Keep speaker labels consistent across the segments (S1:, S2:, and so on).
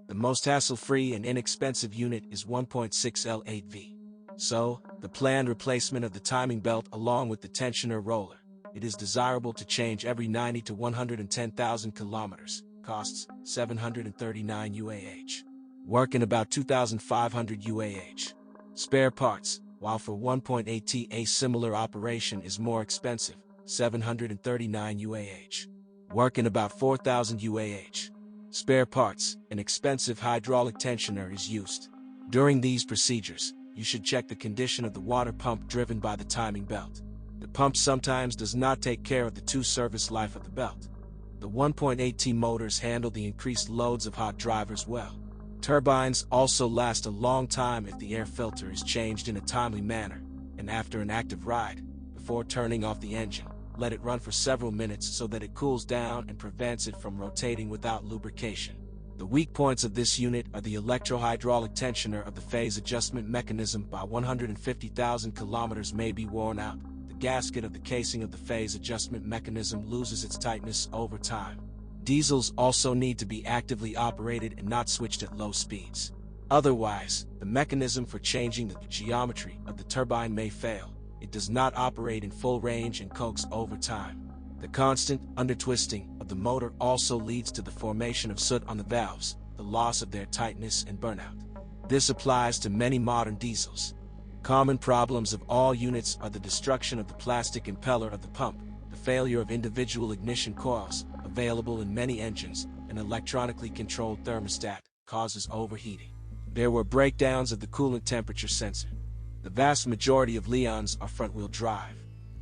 S1: The most hassle-free and inexpensive unit is 1.6L8V. So, the planned replacement of the timing belt along with the tensioner roller. It is desirable to change every 90 to 110,000 kilometers. Costs $739 UAH. Work in about 2,500 UAH. Spare parts, while for 1.8T a similar operation is more expensive, 739 UAH. Work in about 4,000 UAH. Spare parts, an expensive hydraulic tensioner is used. During these procedures, you should check the condition of the water pump driven by the timing belt. The pump sometimes does not take care of the service life of the belt. The 1.8T motors handle the increased loads of hot drivers well. Turbines also last a long time if the air filter is changed in a timely manner, and after an active ride, before turning off the engine, let it run for several minutes so that it cools down and prevents it from rotating without lubrication. The weak points of this unit are the electro-hydraulic tensioner of the phase adjustment mechanism by 150,000 kilometers may be worn out. The gasket of the casing of the phase adjustment mechanism loses its tightness over time. Diesels also need to be actively operated and not switched at low speeds. Otherwise, the mechanism for changing the geometry of the turbine may fail. It does not operate in full range and coax over time. The constant undertwisting of the motor also leads to the formation of soot on the valves, the loss of their tightness and burnout. This applies to many modern diesels. Common problems of all units are the destruction of the plastic impeller of the pump, the failure of individual ignition coils, available in many engines, an electronically controlled thermostat, causes overheating. There were breakdowns of the coolant temperature sensor. The vast majority of Leons are front-wheel drive.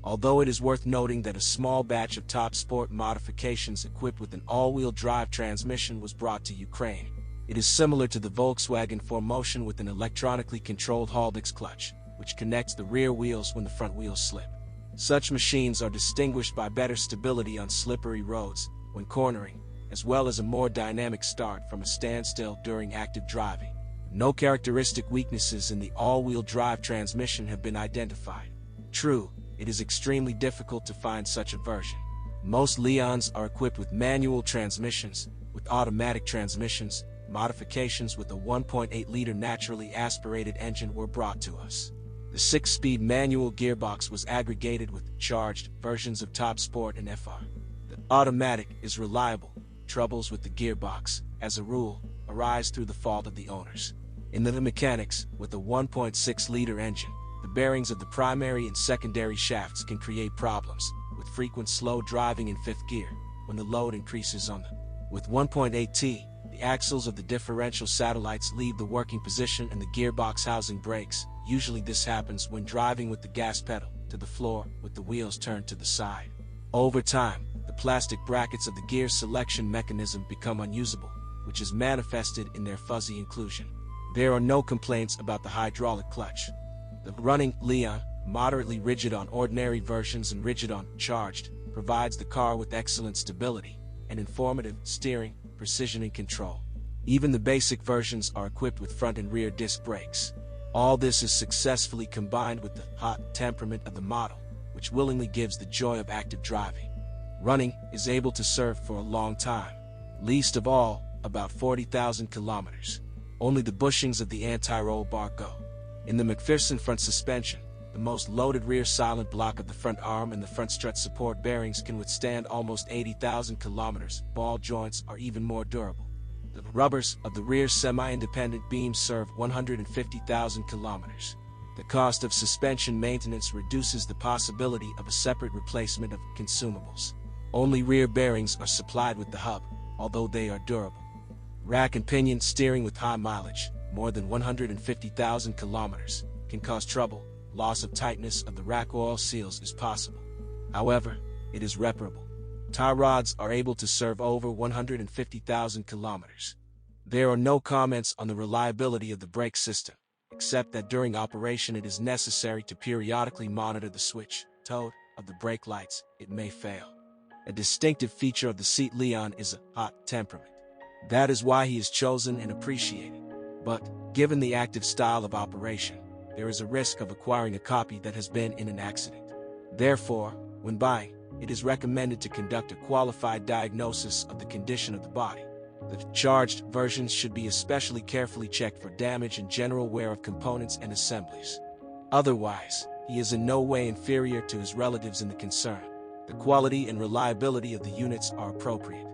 S1: Although it is worth noting that a small batch of top sport modifications equipped with an all-wheel drive transmission was brought to Ukraine. It is similar to the Volkswagen 4Motion with an electronically controlled Haldex clutch, which connects the rear wheels when the front wheels slip. Such machines are distinguished by better stability on slippery roads when cornering, as well as a more dynamic start from a standstill during active driving. No characteristic weaknesses in the all-wheel drive transmission have been identified. True, it is extremely difficult to find such a version. Most Leons are equipped with manual transmissions. With automatic transmissions, modifications with a 1.8-liter naturally aspirated engine were brought to us. The 6-speed manual gearbox was aggregated with charged versions of Top Sport and FR. The automatic is reliable. Troubles with the gearbox, as a rule, arise through the fault of the owners. In the mechanics, with a 1.6-liter engine, the bearings of the primary and secondary shafts can create problems, with frequent slow driving in fifth gear, when the load increases on them. With 1.8T, the axles of the differential satellites leave the working position and the gearbox housing breaks. Usually this happens when driving with the gas pedal to the floor with the wheels turned to the side. Over time, the plastic brackets of the gear selection mechanism become unusable, which is manifested in their fuzzy inclusion. There are no complaints about the hydraulic clutch. The running Leon, moderately rigid on ordinary versions and rigid on charged, provides the car with excellent stability and informative steering, precision and control. Even the basic versions are equipped with front and rear disc brakes. All this is successfully combined with the hot temperament of the model, which willingly gives the joy of active driving. Running is able to serve for a long time, least of all, about 40,000 kilometers. Only the bushings of the anti-roll bar go. In the McPherson front suspension, the most loaded rear silent block of the front arm and the front strut support bearings can withstand almost 80,000 kilometers. Ball joints are even more durable. The rubbers of the rear semi-independent beams serve 150,000 kilometers. The cost of suspension maintenance reduces the possibility of a separate replacement of consumables. Only rear bearings are supplied with the hub, although they are durable. Rack and pinion steering with high mileage, more than 150,000 kilometers, can cause trouble. Loss of tightness of the rack oil seals is possible. However, it is reparable. Tie rods are able to serve over 150,000 kilometers. There are no comments on the reliability of the brake system, except that during operation it is necessary to periodically monitor the switch, tone, of the brake lights. It may fail. A distinctive feature of the Seat Leon is a hot temperament. That is why he is chosen and appreciated. But, given the active style of operation, there is a risk of acquiring a copy that has been in an accident. Therefore, when buying, it is recommended to conduct a qualified diagnosis of the condition of the body. The charged versions should be especially carefully checked for damage and general wear of components and assemblies. Otherwise, he is in no way inferior to his relatives in the concern. The quality and reliability of the units are appropriate.